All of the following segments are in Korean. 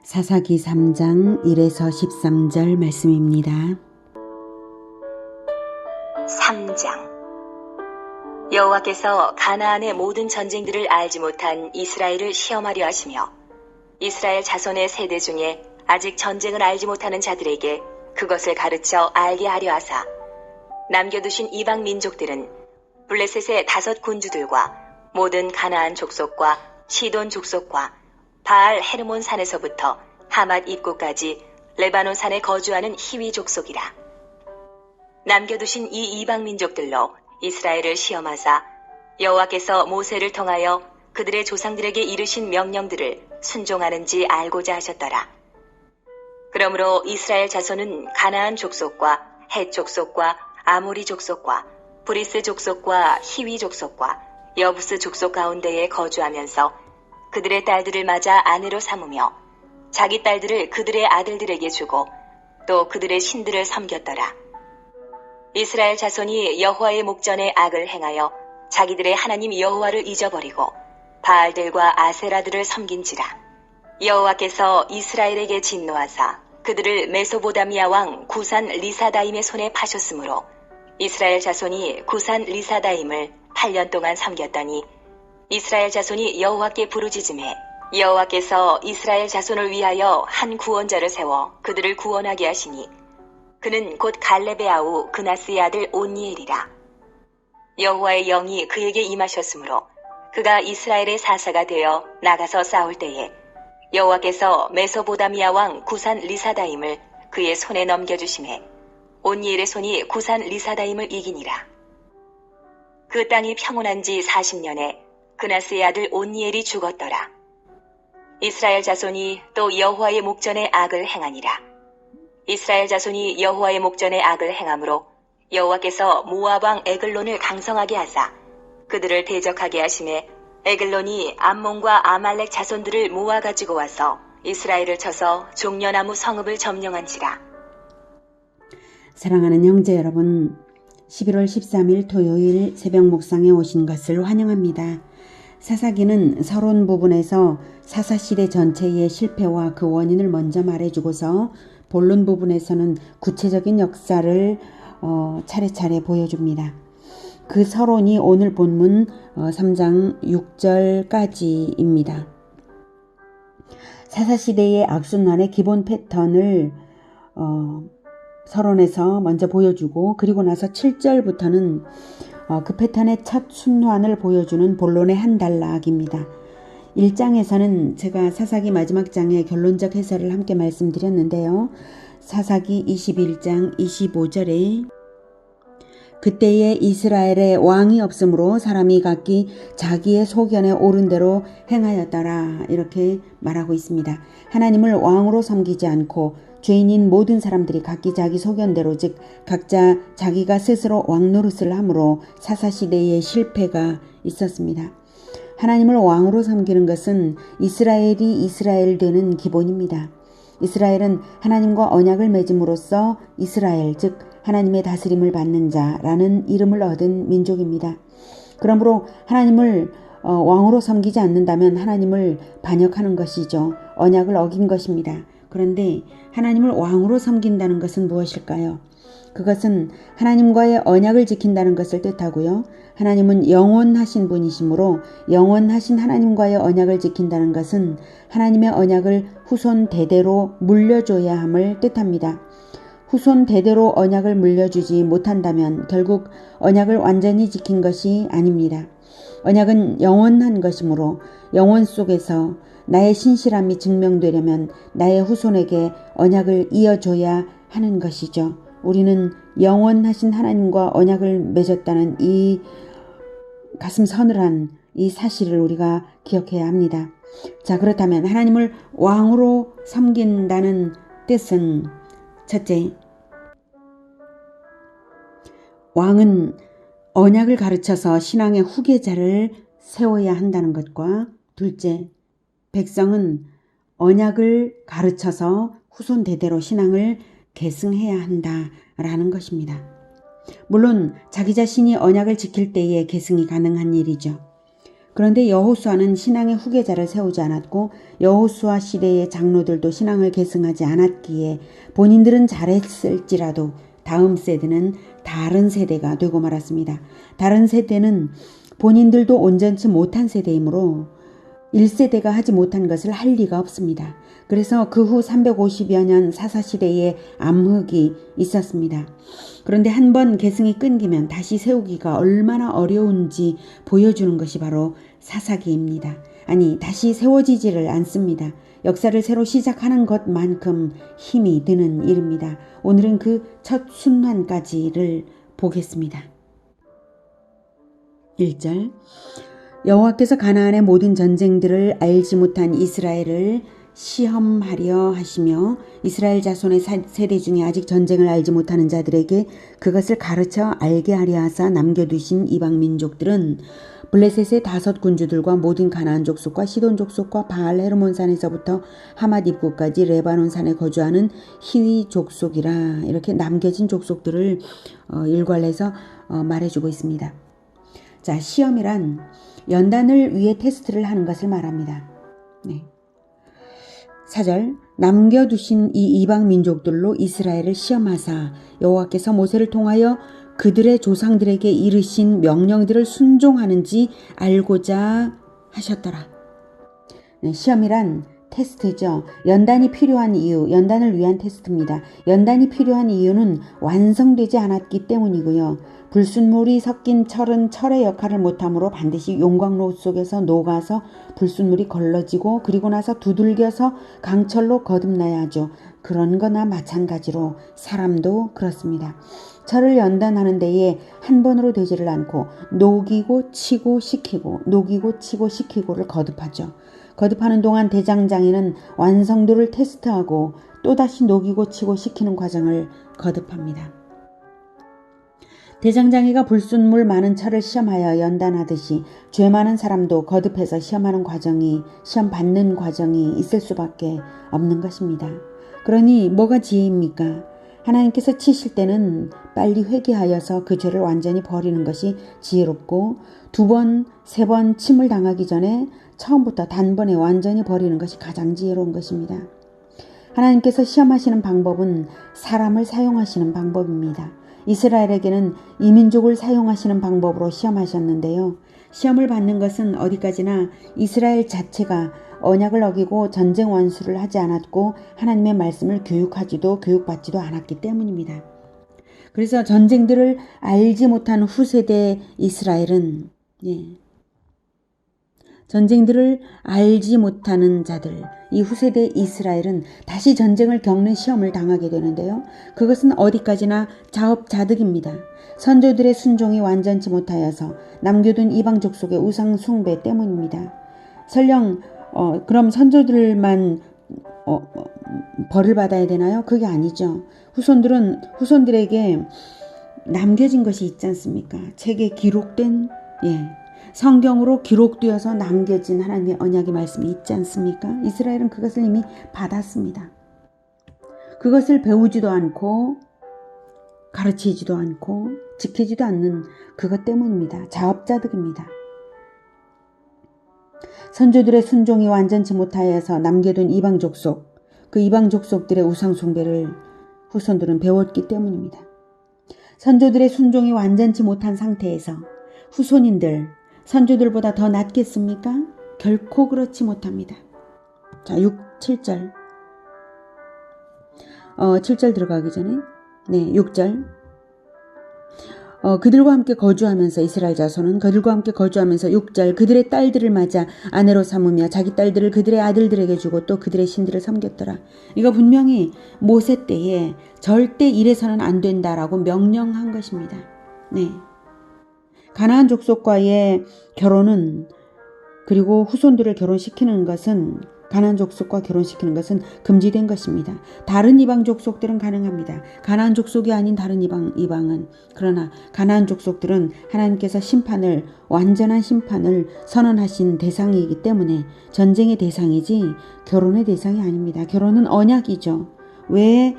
사사기 3장 1에서 13절 말씀입니다. 3장. 여호와께서 가나안의 모든 전쟁들을 알지 못한 이스라엘을 시험하려 하시며 이스라엘 자손의 세대 중에 아직 전쟁을 알지 못하는 자들에게 그것을 가르쳐 알게 하려 하사 남겨두신 이방 민족들은 블레셋의 5 군주들과 모든 가나안 족속과 시돈 족속과 바알 헤르몬 산에서부터 하맛 입구까지 레바논 산에 거주하는 히위 족속이라. 남겨두신 이 이방 민족들로 이스라엘을 시험하사 여호와께서 모세를 통하여 그들의 조상들에게 이르신 명령들을 순종하는지 알고자 하셨더라. 그러므로 이스라엘 자손은 가나안 족속과 헷 족속과 아모리 족속과 브리스 족속과 히위 족속과 여부스 족속 가운데에 거주하면서 그들의 딸들을 맞아 아내로 삼으며 자기 딸들을 그들의 아들들에게 주고 또 그들의 신들을 섬겼더라. 이스라엘 자손이 여호와의 목전에 악을 행하여 자기들의 하나님 여호와를 잊어버리고 바알들과 아세라들을 섬긴지라. 여호와께서 이스라엘에게 진노하사 그들을 메소보다미아 왕 구산 리사다임의 손에 파셨으므로 이스라엘 자손이 구산 리사다임을 8년 동안 섬겼더니 이스라엘 자손이 여호와께 부르짖음에 여호와께서 이스라엘 자손을 위하여 한 구원자를 세워 그들을 구원하게 하시니 그는 곧 갈렙의 아우 그나스의 아들 온니엘이라. 여호와의 영이 그에게 임하셨으므로 그가 이스라엘의 사사가 되어 나가서 싸울 때에 여호와께서 메소보다미아 왕 구산 리사다임을 그의 손에 넘겨주심에 온니엘의 손이 구산 리사다임을 이기니라. 그 땅이 평온한 지 40년에 그나스의 아들 온니엘이 죽었더라. 이스라엘 자손이 또 여호와의 목전에 악을 행하니라. 이스라엘 자손이 여호와의 목전에 악을 행함으로 여호와께서 모압 왕 에글론을 강성하게 하사 그들을 대적하게 하심에 에글론이 암몬과 아말렉 자손들을 모아 가지고 와서 이스라엘을 쳐서 종려나무 성읍을 점령한지라. 사랑하는 형제 여러분, 11월 13일 토요일 새벽 묵상에 오신 것을 환영합니다. 사사기는 서론 부분에서 사사시대 전체의 실패와 그 원인을 먼저 말해주고서 본론 부분에서는 구체적인 역사를 차례차례 보여줍니다. 그 서론이 오늘 본문 3장 6절까지입니다. 사사시대의 악순환의 기본 패턴을 서론에서 먼저 보여주고 그리고 나서 7절부터는 그 패턴의 첫 순환을 보여주는 본론의 한 단락입니다. 1장에서는 제가 사사기 마지막 장의 결론적 해설을 함께 말씀드렸는데요. 사사기 21장 25절에 그때에 이스라엘에 왕이 없으므로 사람이 각기 자기의 소견에 옳은 대로 행하였더라 이렇게 말하고 있습니다. 하나님을 왕으로 섬기지 않고 죄인인 모든 사람들이 각기 자기 소견대로 즉 각자 자기가 스스로 왕 노릇을 함으로 사사시대의 실패가 있었습니다. 하나님을 왕으로 섬기는 것은 이스라엘이 이스라엘 되는 기본입니다. 이스라엘은 하나님과 언약을 맺음으로써 이스라엘 즉 하나님의 다스림을 받는 자라는 이름을 얻은 민족입니다. 그러므로 하나님을 왕으로 섬기지 않는다면 하나님을 반역하는 것이죠. 언약을 어긴 것입니다. 그런데 하나님을 왕으로 섬긴다는 것은 무엇일까요? 그것은 하나님과의 언약을 지킨다는 것을 뜻하고요. 하나님은 영원하신 분이시므로 영원하신 하나님과의 언약을 지킨다는 것은 하나님의 언약을 후손 대대로 물려줘야 함을 뜻합니다. 후손 대대로 언약을 물려주지 못한다면 결국 언약을 완전히 지킨 것이 아닙니다. 언약은 영원한 것이므로 영원 속에서 나의 신실함이 증명되려면 나의 후손에게 언약을 이어줘야 하는 것이죠. 우리는 영원하신 하나님과 언약을 맺었다는 이 가슴 서늘한 이 사실을 우리가 기억해야 합니다. 자, 그렇다면 하나님을 왕으로 섬긴다는 뜻은 첫째, 왕은 언약을 가르쳐서 신앙의 후계자를 세워야 한다는 것과 둘째, 백성은 언약을 가르쳐서 후손 대대로 신앙을 계승해야 한다라는 것입니다. 물론 자기 자신이 언약을 지킬 때에 계승이 가능한 일이죠. 그런데 여호수아는 신앙의 후계자를 세우지 않았고 여호수아 시대의 장로들도 신앙을 계승하지 않았기에 본인들은 잘했을지라도 다음 세대는 다른 세대가 되고 말았습니다. 다른 세대는 본인들도 온전치 못한 세대이므로 1세대가 하지 못한 것을 할 리가 없습니다. 그래서 그 후 350여 년 사사시대에 암흑이 있었습니다. 그런데 한번 계승이 끊기면 다시 세우기가 얼마나 어려운지 보여주는 것이 바로 사사기입니다. 아니, 다시 세워지지를 않습니다. 역사를 새로 시작하는 것만큼 힘이 드는 일입니다. 오늘은 그 첫 순환까지를 보겠습니다. 1절 여호와께서 가나안의 모든 전쟁들을 알지 못한 이스라엘을 시험하려 하시며 이스라엘 자손의 세대 중에 아직 전쟁을 알지 못하는 자들에게 그것을 가르쳐 알게 하려 하사 남겨두신 이방 민족들은 블레셋의 5 군주들과 모든 가나안 족속과 시돈 족속과 바알 헤르몬 산에서부터 하맛 입구까지 레바논 산에 거주하는 히위 족속이라 이렇게 남겨진 족속들을 일괄해서 말해주고 있습니다. 자, 시험이란 연단을 위해 테스트를 하는 것을 말합니다. 네. 4절 남겨두신 이 이방 민족들로 이스라엘을 시험하사 여호와께서 모세를 통하여 그들의 조상들에게 이르신 명령들을 순종하는지 알고자 하셨더라. 네, 시험이란 테스트죠. 연단이 필요한 이유, 연단을 위한 테스트입니다. 연단이 필요한 이유는 완성되지 않았기 때문이고요. 불순물이 섞인 철은 철의 역할을 못하므로 반드시 용광로 속에서 녹아서 불순물이 걸러지고 그리고 나서 두들겨서 강철로 거듭나야 하죠. 그런 거나 마찬가지로 사람도 그렇습니다. 철을 연단하는 데에 한 번으로 되지를 않고 녹이고 치고 식히고 녹이고 치고 식히고를 거듭하죠. 거듭하는 동안 대장장이는 완성도를 테스트하고 또다시 녹이고 치고 식히는 과정을 거듭합니다. 대장장이가 불순물 많은 철을 시험하여 연단하듯이 죄 많은 사람도 거듭해서 시험 받는 과정이 있을 수밖에 없는 것입니다. 그러니 뭐가 지혜입니까? 하나님께서 치실 때는 빨리 회개하여서 그 죄를 완전히 버리는 것이 지혜롭고 2번, 3번 침을 당하기 전에 처음부터 단번에 완전히 버리는 것이 가장 지혜로운 것입니다. 하나님께서 시험하시는 방법은 사람을 사용하시는 방법입니다. 이스라엘에게는 이민족을 사용하시는 방법으로 시험하셨는데요. 시험을 받는 것은 어디까지나 이스라엘 자체가 언약을 어기고 전쟁 원수를 하지 않았고 하나님의 말씀을 교육받지도 않았기 때문입니다. 그래서 전쟁들을 알지 못한 후세대 이스라엘은 전쟁들을 알지 못하는 자들, 이 후세대 이스라엘은 다시 전쟁을 겪는 시험을 당하게 되는데요. 그것은 어디까지나 자업자득입니다. 선조들의 순종이 완전치 못하여서 남겨둔 이방 족속의 우상 숭배 때문입니다. 설령 그럼 선조들만 벌을 받아야 되나요? 그게 아니죠. 후손들에게 남겨진 것이 있지 않습니까? 책에 기록된 성경으로 기록되어서 남겨진 하나님의 언약의 말씀이 있지 않습니까? 이스라엘은 그것을 이미 받았습니다. 그것을 배우지도 않고 가르치지도 않고 지키지도 않는 그것 때문입니다. 자업자득입니다. 선조들의 순종이 완전치 못하여서 남겨둔 이방 족속, 그 이방 족속들의 우상 숭배를 후손들은 배웠기 때문입니다. 선조들의 순종이 완전치 못한 상태에서 선조들보다 더 낫겠습니까? 결코 그렇지 못합니다. 자, 7절. 7절 들어가기 전에 6절. 그들과 함께 거주하면서 이스라엘 자손은 그들과 함께 거주하면서 6절 그들의 딸들을 맞아 아내로 삼으며 자기 딸들을 그들의 아들들에게 주고 또 그들의 신들을 섬겼더라. 이거 분명히 모세 때에 절대 이래서는 안 된다라고 명령한 것입니다. 가나안 족속과의 결혼은 그리고 후손들을 결혼시키는 것은 가나안 족속과 결혼시키는 것은 금지된 것입니다. 다른 이방 족속들은 가능합니다. 가나안 족속이 아닌 다른 이방은 그러나 가나안 족속들은 하나님께서 완전한 심판을 선언하신 대상이기 때문에 전쟁의 대상이지 결혼의 대상이 아닙니다. 결혼은 언약이죠. 왜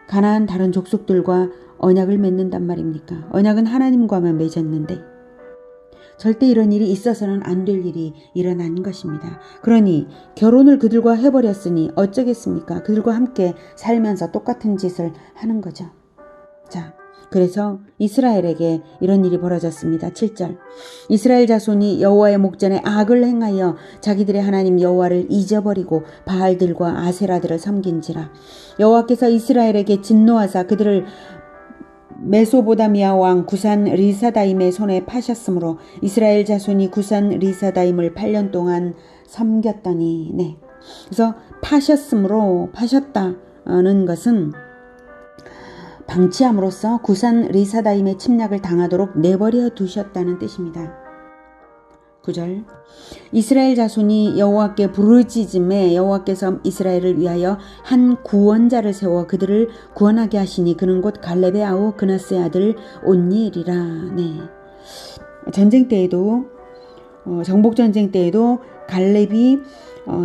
가나안 다른 족속들과 언약을 맺는단 말입니까? 언약은 하나님과만 맺었는데 절대 이런 일이 있어서는 안 될 일이 일어난 것입니다. 그러니 결혼을 그들과 해버렸으니 어쩌겠습니까? 그들과 함께 살면서 똑같은 짓을 하는 거죠. 자, 그래서 이스라엘에게 이런 일이 벌어졌습니다. 7절. 이스라엘 자손이 여호와의 목전에 악을 행하여 자기들의 하나님 여호와를 잊어버리고 바알들과 아세라들을 섬긴지라. 여호와께서 이스라엘에게 진노하사 그들을 메소보다미아 왕 구산 리사다임의 손에 파셨으므로 이스라엘 자손이 구산 리사다임을 8년 동안 섬겼더니, 네. 그래서 파셨다는 것은 방치함으로써 구산 리사다임의 침략을 당하도록 내버려 두셨다는 뜻입니다. 9절. 이스라엘 자손이 여호와께 부르짖음에 여호와께서 이스라엘을 위하여 한 구원자를 세워 그들을 구원하게 하시니 그는 곧 갈렙의 아우 그나스의 아들 온니엘이라. 네. 전쟁 때에도 정복 전쟁 때에도 갈렙이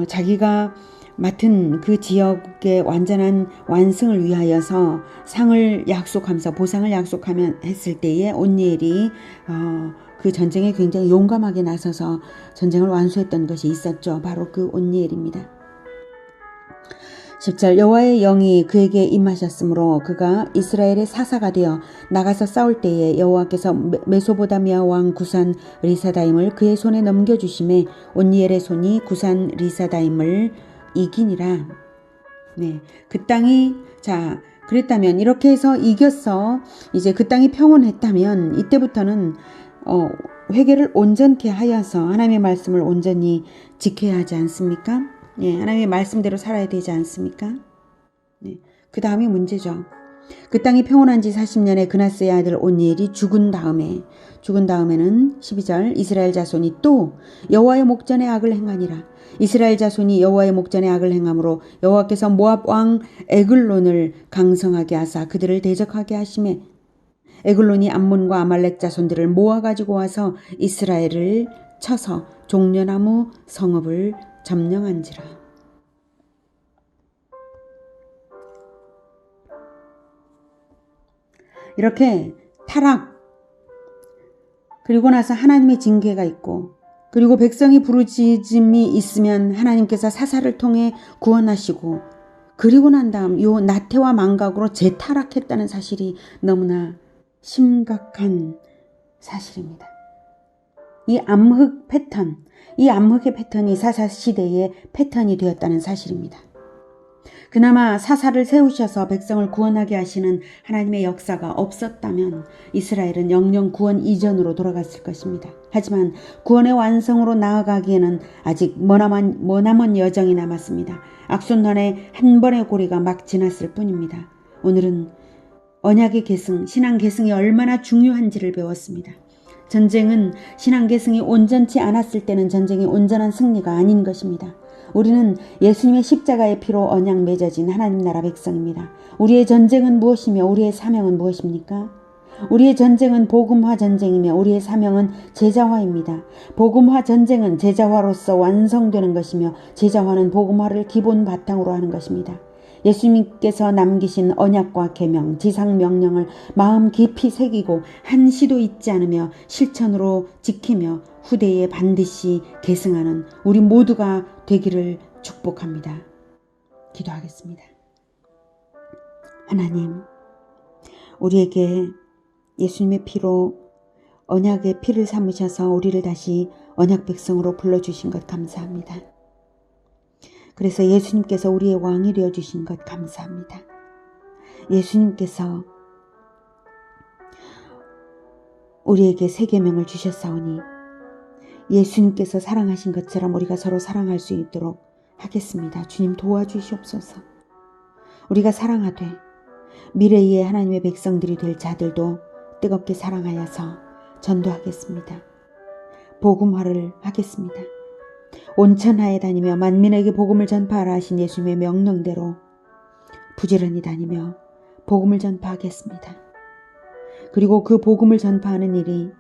자기가 맡은 그 지역의 완전한 완승을 위하여서 상을 약속하면서 보상을 약속하면 했을 때에 온니엘이 그 전쟁에 굉장히 용감하게 나서서 전쟁을 완수했던 것이 있었죠. 바로 그 온니엘입니다. 10절. 여호와의 영이 그에게 임하셨으므로 그가 이스라엘의 사사가 되어 나가서 싸울 때에 여호와께서 메소보다미아 왕 구산 리사다임을 그의 손에 넘겨주심에 온니엘의 손이 구산 리사다임을 이기니라. 네, 그 땅이 그랬다면 이렇게 해서 이겼어. 이제 그 땅이 평온했다면 이때부터는 회개를 온전케 하여서 하나님의 말씀을 온전히 지켜야 하지 않습니까? 예, 하나님의 말씀대로 살아야 되지 않습니까? 네, 그 다음이 문제죠. 그 땅이 평온한 지 40년에 그나스의 아들 온니엘이 죽은 다음에는 12절. 이스라엘 자손이 또 여호와의 목전에 악을 행하니라. 이스라엘 자손이 여호와의 목전에 악을 행함으로 여호와께서 모압 왕 에글론을 강성하게 하사 그들을 대적하게 하시매 에글론이 암몬과 아말렉 자손들을 모아가지고 와서 이스라엘을 쳐서 종려나무 성읍을 점령한지라. 이렇게 타락, 그리고 나서 하나님의 징계가 있고, 그리고 백성이 부르짖음이 있으면 하나님께서 사사를 통해 구원하시고, 그리고 난 다음 요 나태와 망각으로 재타락했다는 사실이 너무나 심각한 사실입니다. 이 암흑 패턴, 이 암흑의 패턴이 사사시대의 패턴이 되었다는 사실입니다. 그나마 사사를 세우셔서 백성을 구원하게 하시는 하나님의 역사가 없었다면 이스라엘은 영영 구원 이전으로 돌아갔을 것입니다. 하지만 구원의 완성으로 나아가기에는 아직 머나먼 여정이 남았습니다. 악순환의 한 번의 고리가 막 지났을 뿐입니다. 오늘은 언약의 계승, 신앙 계승이 얼마나 중요한지를 배웠습니다. 전쟁은 신앙 계승이 온전치 않았을 때는 전쟁이 온전한 승리가 아닌 것입니다. 우리는 예수님의 십자가의 피로 언약 맺어진 하나님 나라 백성입니다. 우리의 전쟁은 무엇이며 우리의 사명은 무엇입니까? 우리의 전쟁은 복음화 전쟁이며 우리의 사명은 제자화입니다. 복음화 전쟁은 제자화로서 완성되는 것이며 제자화는 복음화를 기본 바탕으로 하는 것입니다. 예수님께서 남기신 언약과 계명, 지상 명령을 마음 깊이 새기고 한시도 잊지 않으며 실천으로 지키며 후대에 반드시 계승하는 우리 모두가 되기를 축복합니다. 기도하겠습니다. 하나님, 우리에게 예수님의 피로 언약의 피를 삼으셔서 우리를 다시 언약 백성으로 불러주신 것 감사합니다. 그래서 예수님께서 우리의 왕이 되어주신 것 감사합니다. 예수님께서 우리에게 새 계명을 주셨사오니 예수님께서 사랑하신 것처럼 우리가 서로 사랑할 수 있도록 하겠습니다. 주님 도와주시옵소서. 우리가 사랑하되 미래의 하나님의 백성들이 될 자들도 뜨겁게 사랑하여서 전도하겠습니다. 복음화를 하겠습니다. 온천하에 다니며 만민에게 복음을 전파하라 하신 예수님의 명령대로 부지런히 다니며 복음을 전파하겠습니다. 그리고 그 복음을 전파하는 일이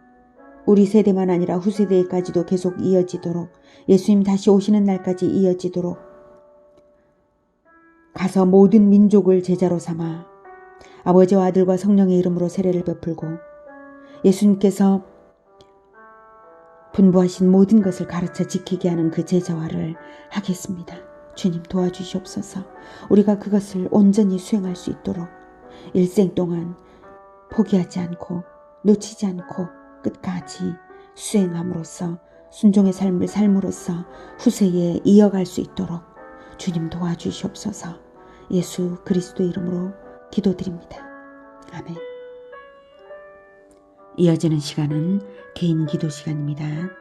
우리 세대만 아니라 후세대까지도 계속 이어지도록, 예수님 다시 오시는 날까지 이어지도록 가서 모든 민족을 제자로 삼아 아버지와 아들과 성령의 이름으로 세례를 베풀고 예수님께서 분부하신 모든 것을 가르쳐 지키게 하는 그 제자화를 하겠습니다. 주님 도와주시옵소서. 우리가 그것을 온전히 수행할 수 있도록 일생 동안 포기하지 않고 놓치지 않고 끝까지 수행함으로써 순종의 삶을 삶으로써 후세에 이어갈 수 있도록 주님 도와주시옵소서. 예수 그리스도 이름으로 기도드립니다. 아멘. 이어지는 시간은 개인 기도 시간입니다.